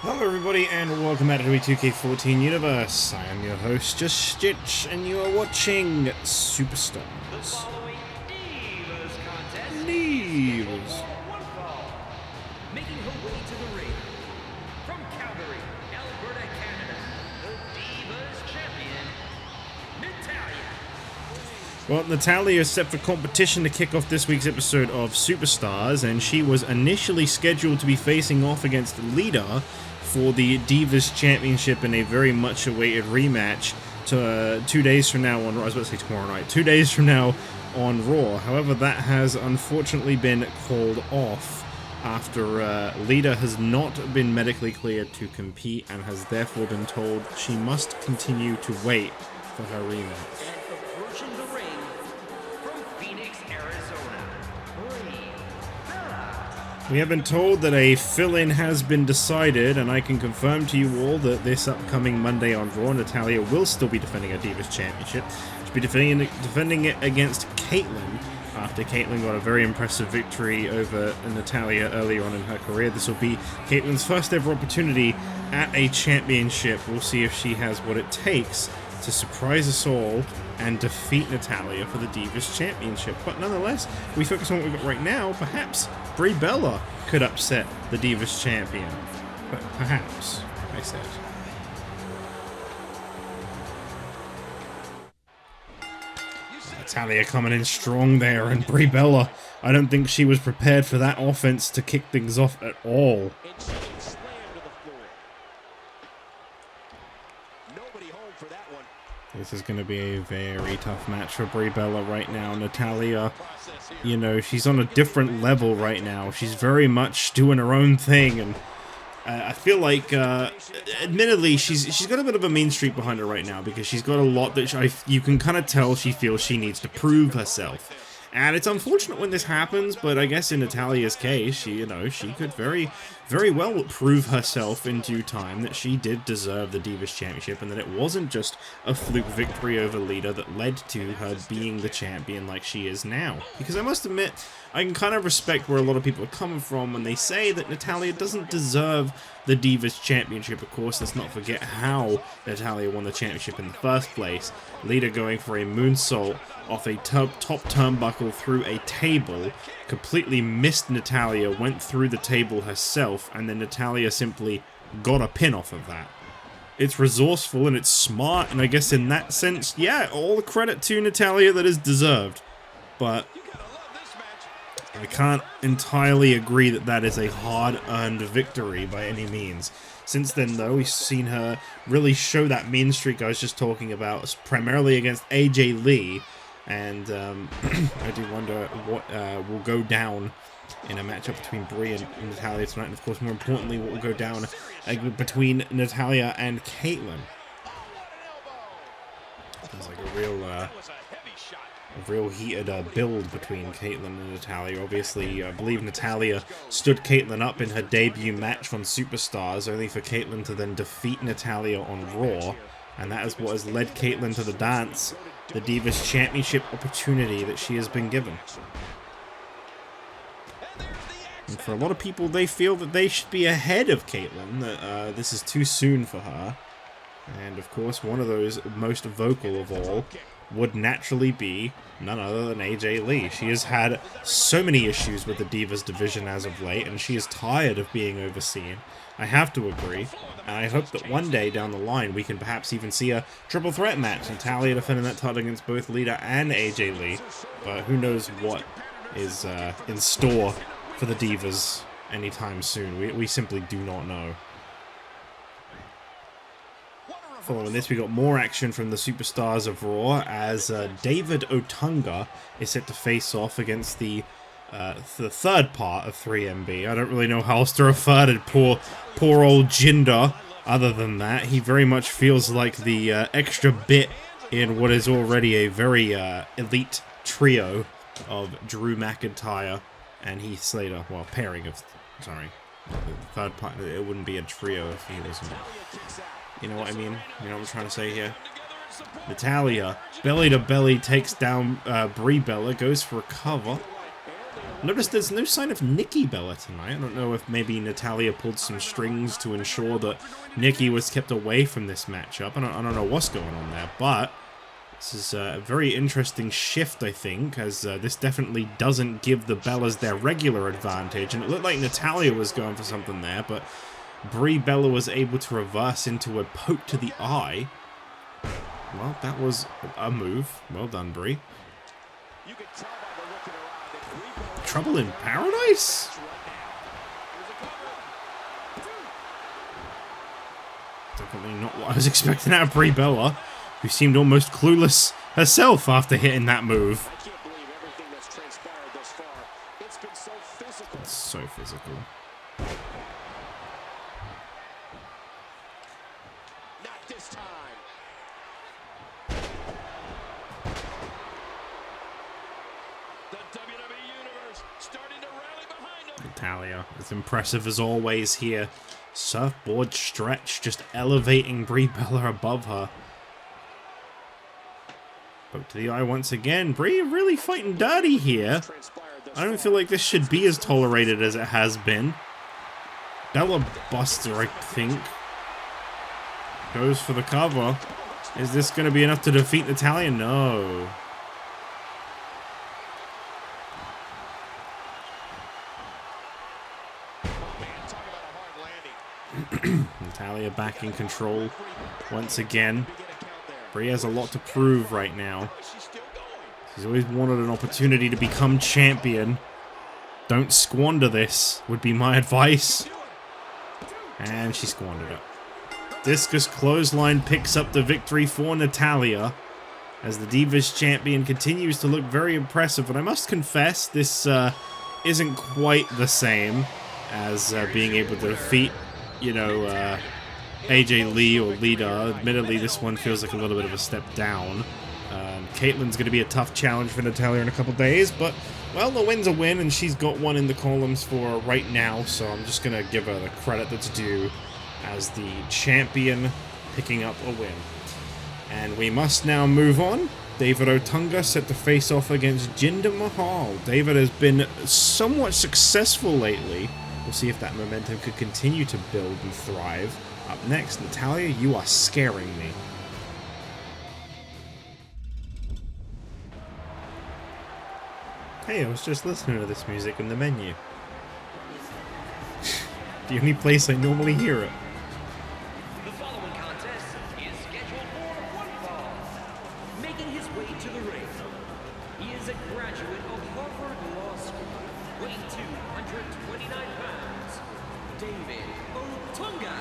Hello everybody and welcome back to the WWE 2K14 universe. I am your host, Just Stitch, and you are watching Superstars. The following Divas contest Divas. is for one fall. Making her way to the ring from Calgary, Alberta, Canada, the Divas champion, Natalya. Well, Natalya is set for competition to kick off this week's episode of Superstars, and she was initially scheduled to be facing off against Lita for the Divas Championship in a very much awaited rematch to 2 days from now on Raw. I was about to say tomorrow night. 2 days from now on Raw. However, that has unfortunately been called off after Lita has not been medically cleared to compete and has therefore been told she must continue to wait for her rematch. And approaching the ring from Phoenix, Arizona, Brie. We have been told that a fill-in has been decided, and I can confirm to you all that this upcoming Monday on Raw, Natalya will still be defending her Divas Championship. She'll be defending it against Kaitlyn, after Kaitlyn got a very impressive victory over Natalya earlier on in her career. This will be Kaitlyn's first ever opportunity at a championship. We'll see if she has what it takes to surprise us all and defeat Natalya for the Divas Championship. But nonetheless, we focus on what we've got right now. Perhaps Brie Bella could upset the Divas Champion. But perhaps, I said. Natalya coming in strong there, and Brie Bella, I don't think she was prepared for that offense to kick things off at all. This is going to be a very tough match for Brie Bella right now. Natalya, you know, she's on a different level right now. She's very much doing her own thing, and I feel like, admittedly, she's got a bit of a mean streak behind her right now because she's got a lot that you can kind of tell she feels she needs to prove herself. And it's unfortunate when this happens, but I guess in Natalya's case, she could very, very well prove herself in due time that she did deserve the Divas Championship and that it wasn't just a fluke victory over Lita that led to her being the champion like she is now. Because I must admit, I can kind of respect where a lot of people are coming from when they say that Natalya doesn't deserve the Divas Championship. Of course, let's not forget how Natalya won the championship in the first place. Lita going for a moonsault off a top turnbuckle through a table, completely missed Natalya, went through the table herself, and then Natalya simply got a pin off of that. It's resourceful and it's smart, and I guess in that sense, yeah, all the credit to Natalya that is deserved. But I can't entirely agree that that is a hard-earned victory by any means. Since then, though, we've seen her really show that mean streak I was just talking about, primarily against AJ Lee, and I do wonder what will go down in a matchup between Brie and Natalya tonight, and of course, more importantly, what will go down between Natalya and Kaitlyn. Sounds like a real heated build between Kaitlyn and Natalya. Obviously, I believe Natalya stood Kaitlyn up in her debut match on Superstars, only for Kaitlyn to then defeat Natalya on Raw, and that is what has led Kaitlyn to the dance, the Divas Championship opportunity that she has been given. And for a lot of people, they feel that they should be ahead of Kaitlyn, that this is too soon for her. And of course, one of those most vocal of all would naturally be none other than AJ Lee. She has had so many issues with the Divas division as of late, and she is tired of being overseen. I have to agree, and I hope that one day down the line we can perhaps even see a triple threat match, Natalya defending that title against both Lita and AJ Lee, but who knows what is in store for the Divas anytime soon. We simply do not know. Following this, we got more action from the Superstars of Raw as David Otunga is set to face off against the third part of 3MB. I don't really know how else to refer to poor old Jinder. Other than that, he very much feels like the extra bit in what is already a very elite trio of Drew McIntyre and Heath Slater. Well, pairing of, sorry, the third part. It wouldn't be a trio if he wasn't. You know what I mean? You know what I'm trying to say here? Natalya, belly to belly, takes down Brie Bella, goes for a cover. Notice there's no sign of Nikki Bella tonight. I don't know if maybe Natalya pulled some strings to ensure that Nikki was kept away from this matchup. I don't know what's going on there, but this is a very interesting shift, I think, as this definitely doesn't give the Bellas their regular advantage. And it looked like Natalya was going for something there, but Brie Bella was able to reverse into a poke to the eye. Well, that was a move. Well done, Brie. Trouble in Paradise? Definitely not what I was expecting out of Brie Bella, who seemed almost clueless herself after hitting that move. I can't believe everything that's transpired thus far. It's been so physical. It's so physical. Not this time. The WWE Universe starting to rally behind them. Natalya, as impressive as always here. Surfboard stretch, just elevating Brie Bella above her. Poke to the eye once again. Brie really fighting dirty here. I don't feel like this should be as tolerated as it has been. Bella Buster, I think. Goes for the cover. Is this going to be enough to defeat Natalya? No. Natalya back in control once again. Brie has a lot to prove right now. She's always wanted an opportunity to become champion. Don't squander this, would be my advice. And she squandered it. Discus clothesline picks up the victory for Natalya, as the Divas champion continues to look very impressive. But I must confess, this isn't quite the same as being able to defeat, you know, AJ Lee or Lita. Admittedly, this one feels like a little bit of a step down. Caitlyn's going to be a tough challenge for Natalya in a couple days, but, well, the win's a win, and she's got one in the columns for her right now, so I'm just going to give her the credit that's due as the champion picking up a win. And we must now move on. David Otunga set to face off against Jinder Mahal. David has been somewhat successful lately. We'll see if that momentum could continue to build and thrive. Up next, Natalya, you are scaring me. Hey, I was just listening to this music in the menu. The only place I normally hear it. The following contest is scheduled for one fall. Making his way to the ring, he is a graduate of Harvard Law School, weighing 229 pounds, David Otunga.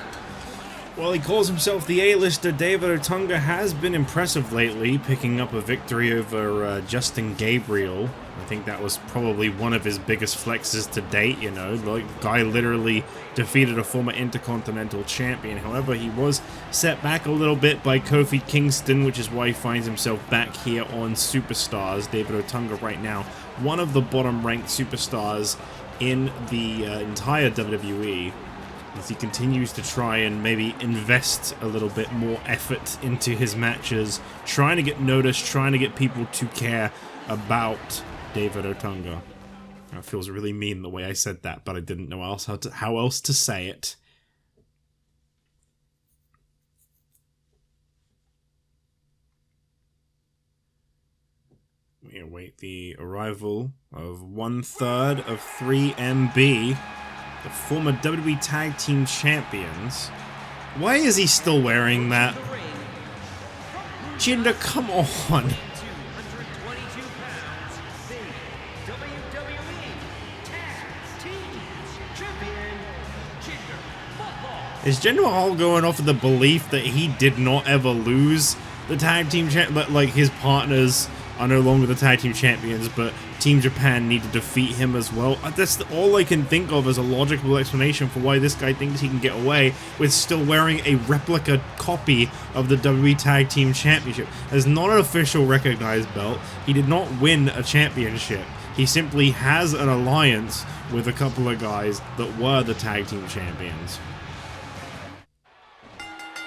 Well, he calls himself the A-lister. David Otunga has been impressive lately, picking up a victory over Justin Gabriel. I think that was probably one of his biggest flexes to date, you know. Like, the guy literally defeated a former Intercontinental Champion. However, he was set back a little bit by Kofi Kingston, which is why he finds himself back here on Superstars. David Otunga right now, one of the bottom-ranked superstars in the entire WWE. As he continues to try and maybe invest a little bit more effort into his matches, trying to get noticed, trying to get people to care about David Otunga. That feels really mean the way I said that, but I didn't know how else to say it. We await the arrival of 1/3 of 3MB. The former WWE Tag Team Champions. Why is he still wearing that? Jinder, come on! 222 pounds, the WWE Tag Team Champion, Jinder Mahal. Is Jinder Mahal going off of the belief that he did not ever lose the Tag Team Champion? Like, his partners are no longer the Tag Team Champions, but Team Japan need to defeat him as well. That's all I can think of as a logical explanation for why this guy thinks he can get away with still wearing a replica copy of the WWE Tag Team Championship. It's not an official recognized belt. He did not win a championship. He simply has an alliance with a couple of guys that were the Tag Team Champions.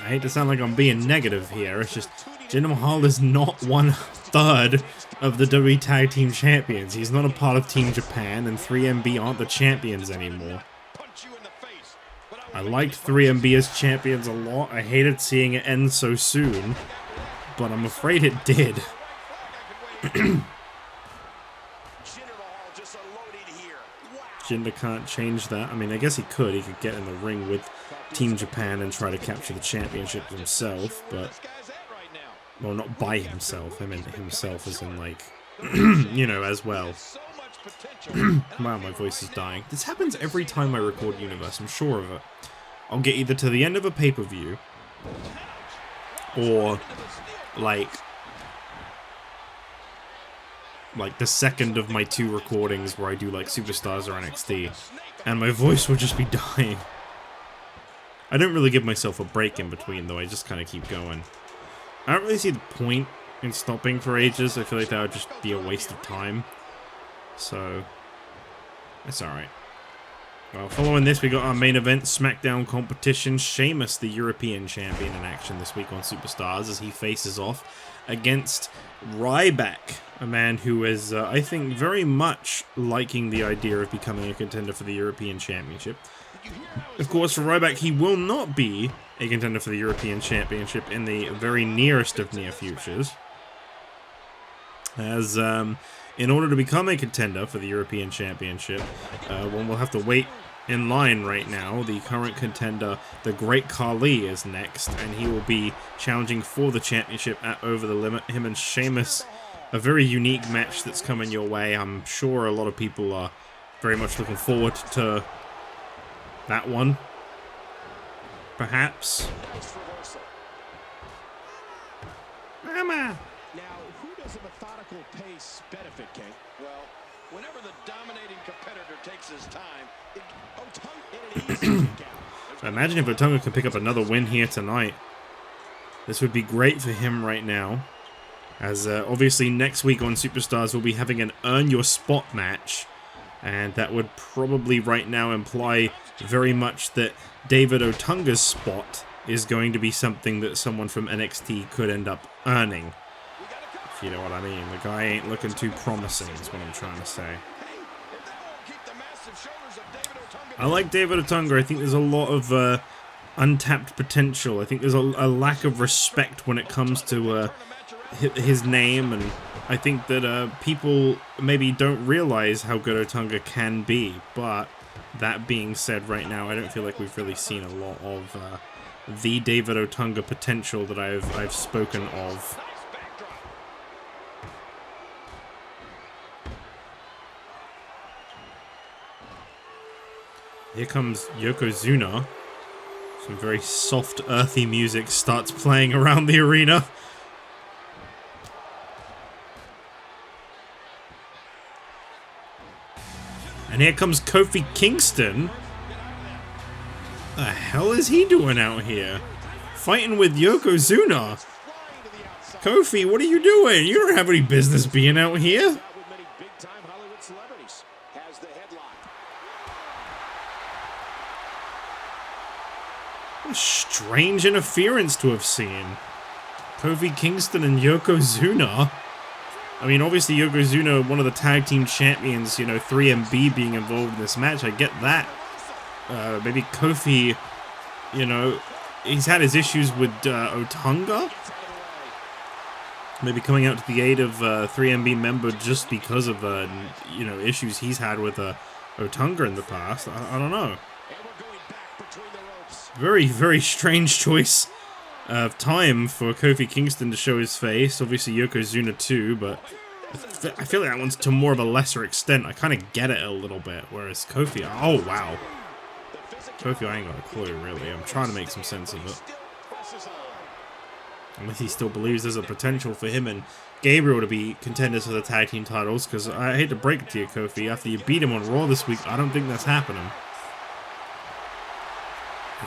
I hate to sound like I'm being negative here, it's just Jinder Mahal is not one third of the WWE Tag Team Champions. He's not a part of Team Japan, and 3MB aren't the champions anymore. I liked 3MB as champions a lot. I hated seeing it end so soon, but I'm afraid it did. Jinder can't change that. I mean, I guess he could. He could get in the ring with Team Japan and try to capture the championship himself, but... Well, not by himself. I mean himself as in, like, you know, as well. Wow, my voice is dying. This happens every time I record Universe, I'm sure of it. I'll get either to the end of a pay-per-view, or, like the second of my 2 recordings where I do, like, Superstars or NXT, and my voice will just be dying. I don't really give myself a break in between, though. I just kind of keep going. I don't really see the point in stopping for ages. I feel like that would just be a waste of time. So, that's alright. Well, following this, we got our main event SmackDown competition. Sheamus, the European champion, in action this week on Superstars as he faces off against Ryback, a man who is, I think, very much liking the idea of becoming a contender for the European Championship. Of course, for Ryback, he will not be a contender for the European Championship in the very nearest of near futures, as in order to become a contender for the European Championship, one will have to wait in line right now. The current contender, the Great Khali, is next, and he will be challenging for the championship at Over the Limit. Him and Sheamus, a very unique match that's coming your way. I'm sure a lot of people are very much looking forward to that one, perhaps. Mama! Now, who does a methodical pace benefit, King? Well, whenever the dominating competitor takes his time, Otunga in an easy kick out. Imagine if Otunga could pick up another win here tonight. This would be great for him right now, as obviously next week on Superstars we'll be having an Earn Your Spot match, and that would probably right now imply very much that David Otunga's spot is going to be something that someone from NXT could end up earning. If you know what I mean. The guy ain't looking too promising, is what I'm trying to say. I like David Otunga. I think there's a lot of untapped potential. I think there's a lack of respect when it comes to his name, and I think that people maybe don't realize how good Otunga can be. But that being said, right now I don't feel like we've really seen a lot of the David Otunga potential that I've spoken of. Here comes Yokozuna. Some very soft, earthy music starts playing around the arena. And here comes Kofi Kingston. The hell is he doing out here? Fighting with Yokozuna. Kofi, what are you doing? You don't have any business being out here. What a strange interference to have seen. Kofi Kingston and Yokozuna. I mean, obviously Yokozuna, one of the tag team champions, you know, 3MB being involved in this match, I get that. Maybe Kofi, you know, he's had his issues with Otunga. Maybe coming out to the aid of 3MB member just because of, you know, issues he's had with Otunga in the past. I don't know. Very, very strange choice of time for Kofi Kingston to show his face. Obviously Yokozuna too, but I feel like that one's to more of a lesser extent. I kind of get it a little bit, whereas Kofi, oh wow. Kofi, I ain't got a clue really. I'm trying to make some sense of it. Unless he still believes there's a potential for him and Gabriel to be contenders for the tag team titles, because I hate to break it to you, Kofi, after you beat him on Raw this week, I don't think that's happening.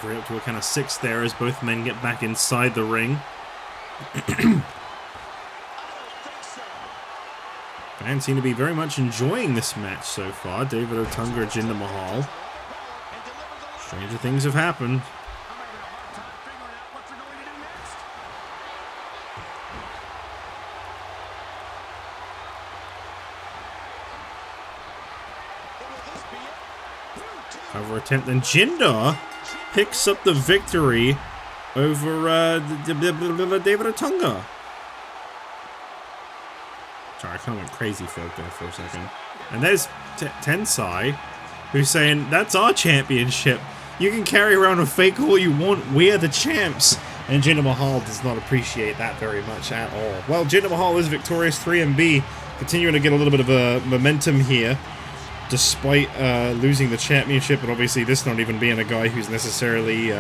We're up to a kind of 6 there as both men get back inside the ring. Fans seem to be very much enjoying this match so far. David Otunga, Jinder Mahal. Stranger things have happened. attempt. And Jinder picks up the victory over David Otunga. Sorry, I kind of went crazy for a second. And there's Tensai, who's saying, that's our championship. You can carry around a fake all you want. We're the champs. And Jinder Mahal does not appreciate that very much at all. Well, Jinder Mahal is victorious 3-B, continuing to get a little bit of a momentum here, despite losing the championship, and obviously this not even being a guy who's necessarily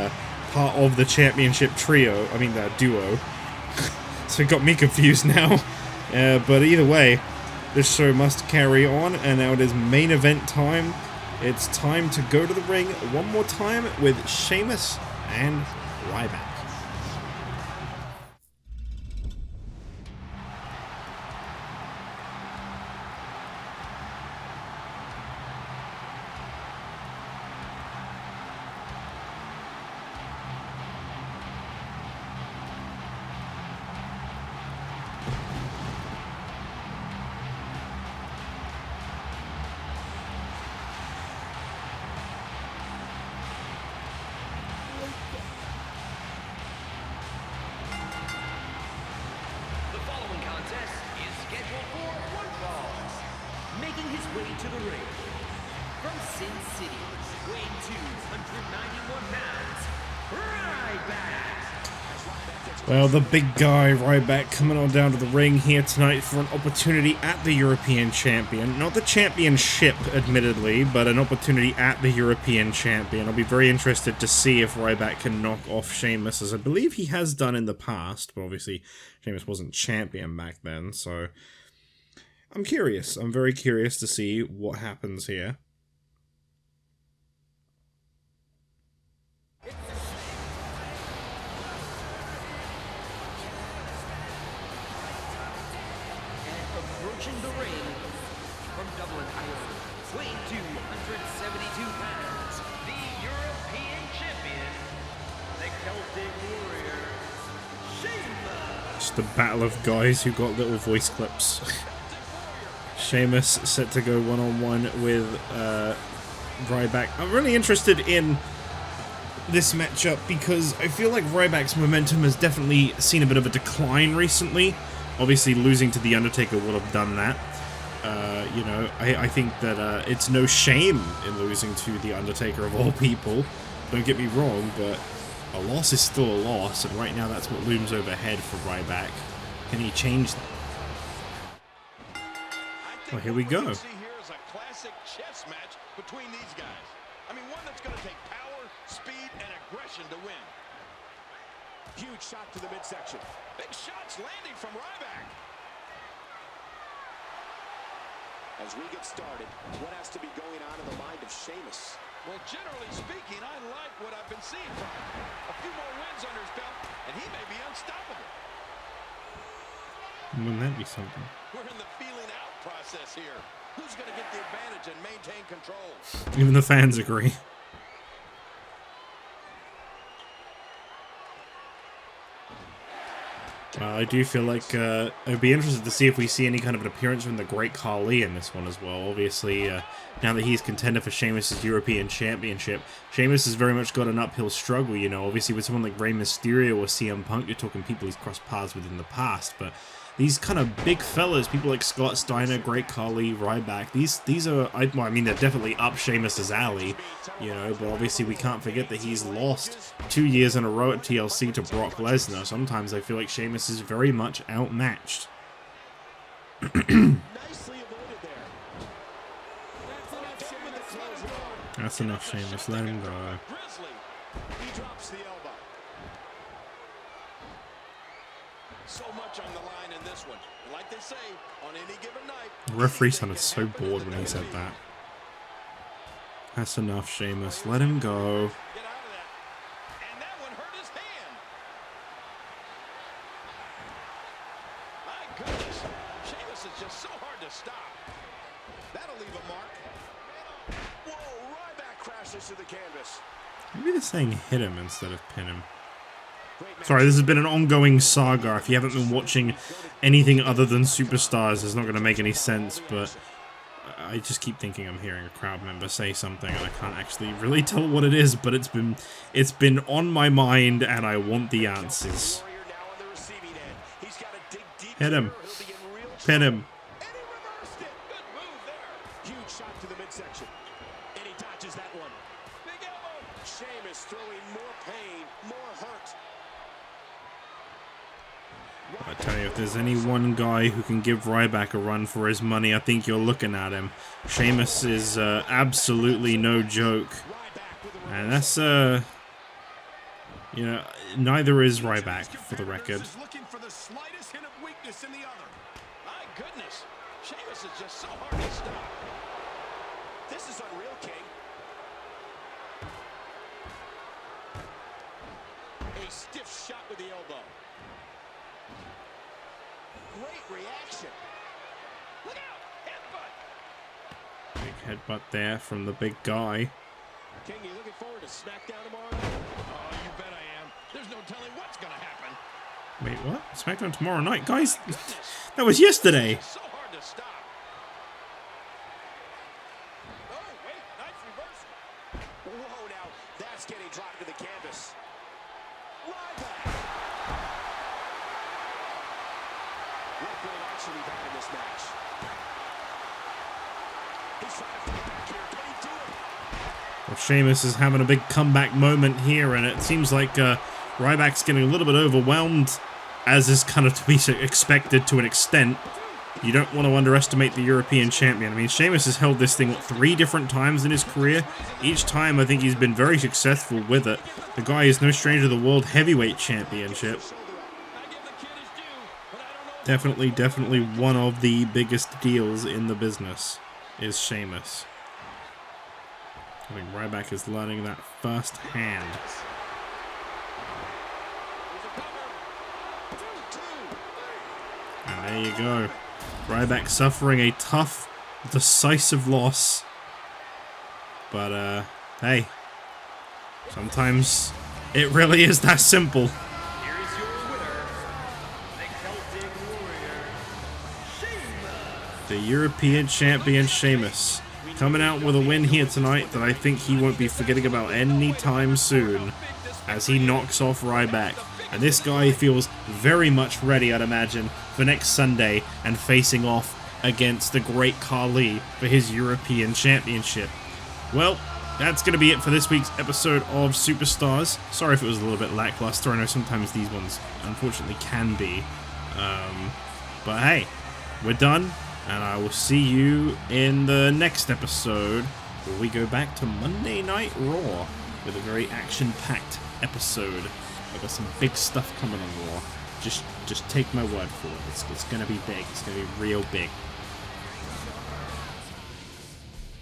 part of the championship trio, I mean duo. So it got me confused now. But either way, this show must carry on, and now it is main event time. It's time to go to the ring one more time with Sheamus and Ryback. Making his way to the ring, from Sin City, weighing 291 pounds, Ryback. Well, the big guy, Ryback, coming on down to the ring here tonight for an opportunity at the European Champion. Not the championship, admittedly, but an opportunity at the European Champion. I'll be very interested to see if Ryback can knock off Sheamus, as I believe he has done in the past, but obviously Sheamus wasn't champion back then, so I'm curious. I'm very curious to see what happens here. Approaching the ring from Dublin, Ireland, weighing 272 pounds, the European champion, the Celtic Warrior, Sheamus. Just the battle of guys who got little voice clips. Sheamus set to go one-on-one with Ryback. I'm really interested in this matchup because I feel like Ryback's momentum has definitely seen a bit of a decline recently. Obviously, losing to The Undertaker would have done that. You know, I think that it's no shame in losing to The Undertaker of all people. Don't get me wrong, but a loss is still a loss, and right now that's what looms overhead for Ryback. Can he change that? Well, here we go. What we see here is a classic chess match between these guys. I mean, one that's going to take power, speed, and aggression to win. Huge shot to the midsection. Big shots landing from Ryback. As we get started, what has to be going on in the mind of Sheamus? Well, generally speaking, I like what I've been seeing from him. A few more wins under his belt, and he may be unstoppable. Wouldn't that be something? We're in the feeling out process here. Who's going to get the advantage and maintain control? Even the fans agree. I do feel like I'd be interested to see if we see any kind of an appearance from the Great Khali in this one as well. Obviously, now that he's contender for Sheamus' European Championship, Sheamus has very much got an uphill struggle, you know. Obviously, with someone like Rey Mysterio or CM Punk, you're talking people he's crossed paths with in the past, but these kind of big fellas, people like Scott Steiner, Great Khali, Ryback, these are, well, I mean, they're definitely up Sheamus' alley, you know, but obviously we can't forget that he's lost 2 years in a row at TLC to Brock Lesnar. Sometimes I feel like Sheamus is very much outmatched. That's enough, Sheamus. Let him go. He drops the elbow. So much on the line in this one. And like they say, on any given night, The referee sounded so bored when he said that. That's enough, Sheamus. Let him go. get out of that. And that one hurt his hand. My goodness. Sheamus is just so hard to stop. That'll leave a mark. Whoa, Ryback crashes to the canvas. Maybe they're saying hit him instead of pin him. Sorry, this has been an ongoing saga. If you haven't been watching anything other than Superstars, it's not going to make any sense, but I just keep thinking I'm hearing a crowd member say something, and I can't actually really tell what it is, but it's been on my mind, and I want the answers. Hit him. Pin him. Huge shot to the midsection. And he dodges that one. Big elbow. Sheamus throwing more pain, more hurt. I tell you, if there's any one guy who can give Ryback a run for his money, I think you're looking at him. Sheamus is absolutely no joke. And that's, you know, neither is Ryback, for the record. Looking for the slightest hint of weakness in the other. My goodness. Sheamus is just so hard to stop. This is unreal, King. A stiff shot with the elbow. Great reaction. Look out! Headbutt. Big headbutt there from the big guy. King, you looking forward to SmackDown tomorrow night? Oh, you bet I am. There's no telling what's gonna happen. Wait, what? SmackDown tomorrow night? Guys, that was yesterday! So hard to stop. Oh, wait, nice reversal. Whoa, now that's getting dropped to the canvas. Ryback. What great action we've had in this match. He's trying to fight back here. Can he do it? Well, Sheamus is having a big comeback moment here, and it seems like Ryback's getting a little bit overwhelmed, as is kind of to be expected to an extent. You don't want to underestimate the European champion. I mean, Sheamus has held this thing, what, 3 different times in his career? Each time, I think he's been very successful with it. The guy is no stranger to the World Heavyweight Championship. Definitely one of the biggest deals in the business is Sheamus. I think Ryback is learning that firsthand. And there you go. Ryback suffering a tough, decisive loss. But, hey. Sometimes it really is that simple. Here is your winner, the Celtic Warrior, Sheamus. The European champion Sheamus. Coming out with a win here tonight that I think he won't be forgetting about anytime soon, as he knocks off Ryback. And this guy feels very much ready, I'd imagine, for next Sunday and facing off against the great Khali for his European Championship. Well, that's going to be it for this week's episode of Superstars. Sorry if it was a little bit lackluster. I know sometimes these ones, unfortunately, can be. But hey, we're done. And I will see you in the next episode, where we go back to Monday Night Raw with a very action-packed episode. I've got some big stuff coming on Raw. Just take my word for it. It's going to be big. It's going to be real big.